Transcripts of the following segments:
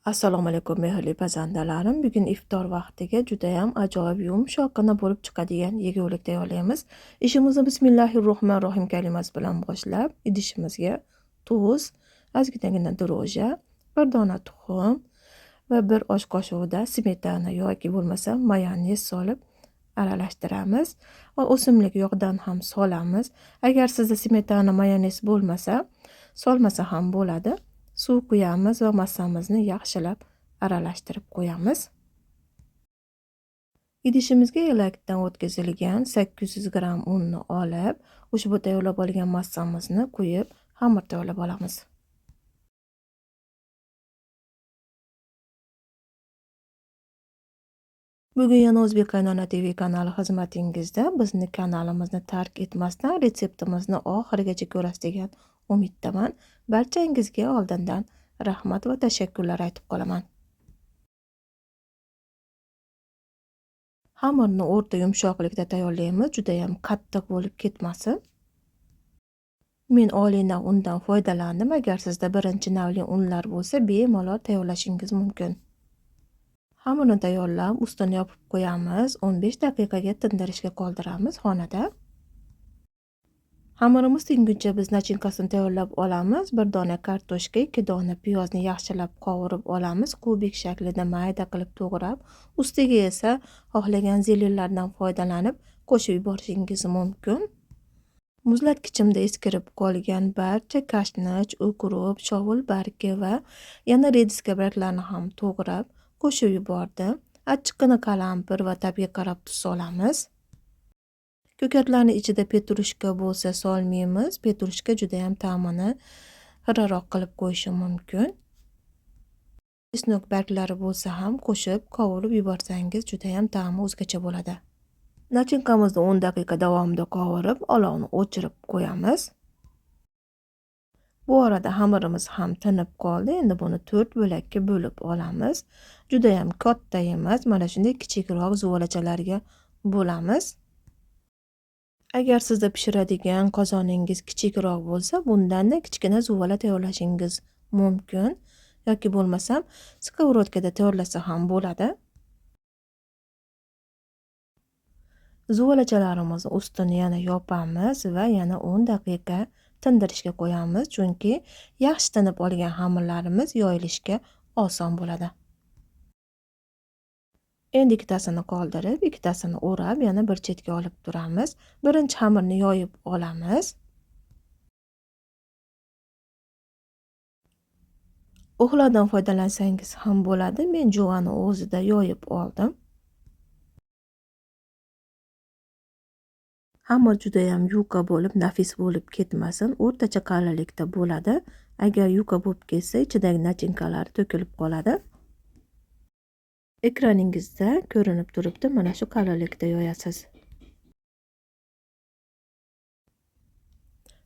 Assalomu alaykum mehrli pazandalarim. Bugun iftor vaqtiga judayam ajoyib yumshoqqina bo'lib chiqadigan yegulik tayyorlaymiz. Ishimizni bismillahirrohmanirrohim kalimasi bilan boshlab, idishimizga tuz, ozginagina dro'ja, bir dona tuxum va bir osh qoshiqda smetana yoki bo'lmasa mayonez solib aralashtiramiz va o'simlik yog'dan ham solamiz. Agar sizda smetana mayonez bo'lmasa, solmasa ham bo'ladi. Suv quyamiz va massamizni yaxshilab aralashtirib qo'yamiz. Idishimizga elakdan o'tkazilgan 800 gram unni olib, ushbu tayyorlab olgan massamizni quyib, xamir tayyorlab olamiz. Bugun yana O'zbek Qaynona TV kanali xizmatingizda. Bizni kanalimizni tark etmasdan retseptimizni oxirigacha ko'rasiz degan umiddaman. Barchangizga oldindan rahmat va tashakkurlar aytib qolaman. Xamirni o'rta yumshoqlikda tayyorlaymiz, juda ham qattiq bo'lib ketmasin. Men oliy nav undan foydalandim. Agar sizda birinchi navli unlar bo'lsa, bemalol tayyorlashingiz mumkin. Xamirni tayyorlab, ustini yopib qo'yamiz. 15 daqiqaga tindirishga qoldiramiz xonada. Xamirimiz tinguncha biz nachinkasini tayyorlab olamiz. Bir dona kartoshka, 2 dona piyozni yaxshilab qovurib olamiz. Kubik shaklida mayda qilib to'g'rab, ustiga esa xohlagan zelenlardan foydalanib qo'shib yuborishingiz mumkin. Muzlatkichimda eskirib qolgan barcha kashnich, ukrop, shovul bargi va yana rediska barglarini ham to'g'rab qo'shib yubordim. Achchiqqina qalampir va tabiiy qarab tuz solamiz. Ko'katlarning ichida petrushka bo'lsa solmaymiz. Petrushka juda ham ta'mini xiraroq qilib qo'yishi mumkin. Chesnok barglari bo'lsa ham qo'shib qovurib yuborsangiz juda ham ta'mi o'zgacha bo'ladi. Nachinkamizni 10 daqiqa davomida qovurib, olovni o'chirib qo'yamiz. Bu orada xamirimiz ham tinib qoldi. Endi buni 4 bo'lakka bo'lib olamiz. Juda ham katta emas, mana shunday kichikroq zuvolachalarga bo'lamiz. Agar sizda pishiradigan qozoningiz kichikroq bo'lsa, bundan kichkina zuvala tayyorlashingiz mumkin yoki bo'lmasam skоворodkada tayyorlasa ham bo'ladi. Zuvolachalarimizni ustini yana yopamiz va yana 10 daqiqa tindirishga qo'yamiz, chunki yaxshi tinib olgan xamirlarimiz yoyilishga oson bo'ladi. Endi ikkitasini qoldirib, ikkitasini o'rab, yana bir chetga olib turamiz. Birinchi xamirni yoyib olamiz. Uxladan foydalansangiz ham bo'ladi. Men juvani o'zida yoyib oldim. Xamir juda ham yuqa bo'lib, nafis bo'lib ketmasin, o'rtacha qalinlikda bo'ladi. Agar yuqa bo'lib ketsa, ichidagi nachinkalar to'kilib qoladi. Ekraningizda ko'rinib turibdi, mana shu qalinlikda yoyasiz.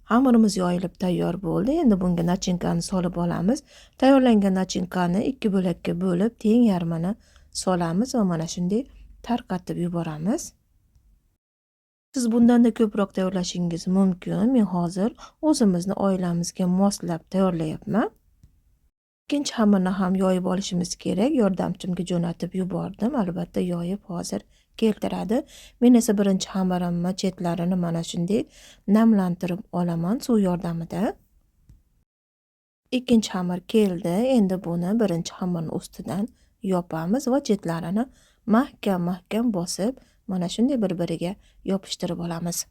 Xamirimiz yoyilib tayyor bo'ldi. Endi bunga nachinkani solib olamiz. Tayyorlangan nachinkani 2 bo'lakka bo'lib, teng yarmini solamiz va mana shunday tarqatib yuboramiz. Siz bundan da ko'proq tayyorlashingiz mumkin. Men hozir o'zimizni oilamizga moslab tayyorlayapman. Ikkinchi xamirni ham yoyib olishimiz kerak. Yordamchimga jo'natib yubordim. Albatta yoyib hozir keltiradi. Men esa birinchi xamirimni chetlarini mana shunday namlantirib olaman suv yordamida. Ikkinchi xamir keldi. Endi buni birinchi xamirning ustidan yopamiz va chetlarini mahkam bosib, mana shunday bir-biriga yopishtirib olamiz.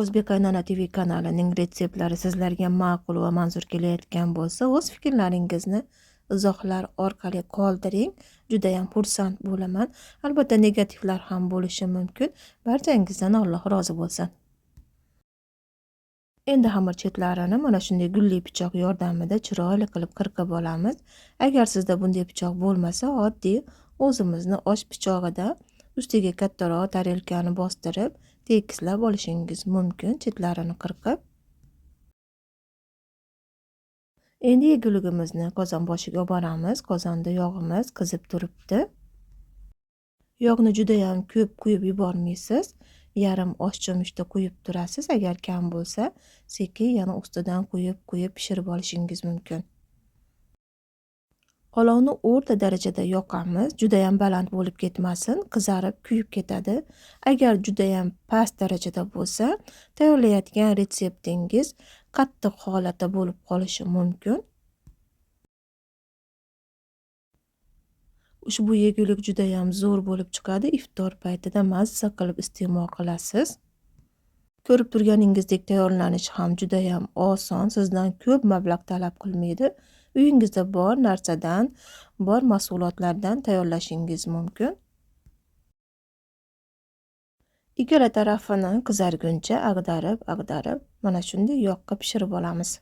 O'zbek Qaynona TV kanalining retseptlari sizlarga ma'qul va manzur kelayotgan bo'lsa, o'z fikrlaringizni izohlar orqali qoldiring. Juda ham xursand bo'laman. Albatta negativlar ham bo'lishi mumkin. Barchangizdan Alloh rozi bo'lsin. Endi xamir chetlarini mana shunday gulli pichoq yordamida chiroyli qilib qirqib olamiz. Agar sizda bunday pichoq bo'lmasa, oddiy o'zimizni osh pichog'ida ustiga kattaroq tarelkani bostirib, tekislab olishingiz mumkin chetlarini qirqib. Endi yeguligimizni qozon boshiga olib boramiz. Qozonda yog'imiz qizib turibdi. Yog'ni juda ham ko'p quyib yubormaysiz. yarim osh cho'michda quyib turasiz. Agar kam bo'lsa, sekin yana ustidan quyib pishirib olishingiz mumkin. Olovni o'rta darajada yoqamiz. Juda ham baland bo'lib ketmasin, qizarib, kuyib ketadi. Agar juda ham past darajada bo'lsa, tayyorlayotgan retseptingiz qattiq holatda bo'lib qolishi mumkin. Ushbu yegulik juda ham zo'r bo'lib chiqadi. Iftor paytida mazza qilib iste'mol qilasiz. Ko'rib turganingizdek tayyorlanishi ham juda ham oson, sizdan ko'p mablag' talab qilmaydi. Uyingizda bor narsadan, bor mahsulotlardan tayyorlashingiz mumkin. Ikkala tarafini qizarguncha ag'darib, mana shunday yoqqa pishirib olamiz.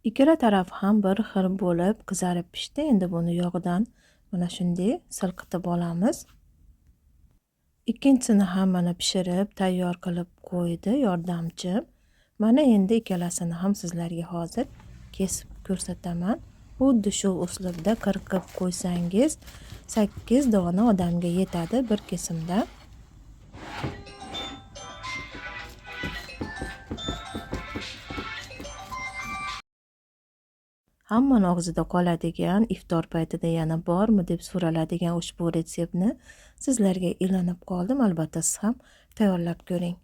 Ikkala taraf ham bir xil bo'lib qizarib pishdi. Endi buni yog'idan mana shunday silqitib olamiz. Ikkinchisini ham mana pishirib tayyor qilib qo'ydi yordamchim. Mana endi ikkalasini ham sizlarga hozir kesib ko'rsataman. Xuddi shu uslubda qirqib qo'ysangiz 8 dona odamga yetadi bir kesimda. Hammani og'zida qoladigan, iftor paytida yana bormi deb so'raladigan ushbu retseptni sizlarga ilinib qoldim. Albatta siz ham tayyorlab ko'ring.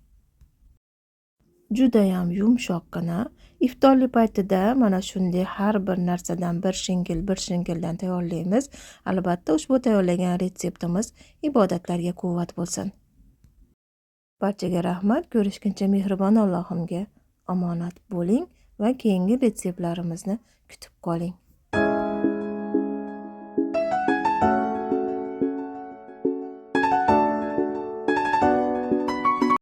Juda ham yumshoqqina. Iftorli paytida mana shunday har bir narsadan bir shingildan tayyorlaymiz. Albatta ushbu tayyorlagan retseptimiz ibodatlarga quvvat bo'lsin. Barchaga rahmat. Ko'rishguncha mehribon Allohimga omonat bo'ling va keyingi retseptlarimizni kutib qoling.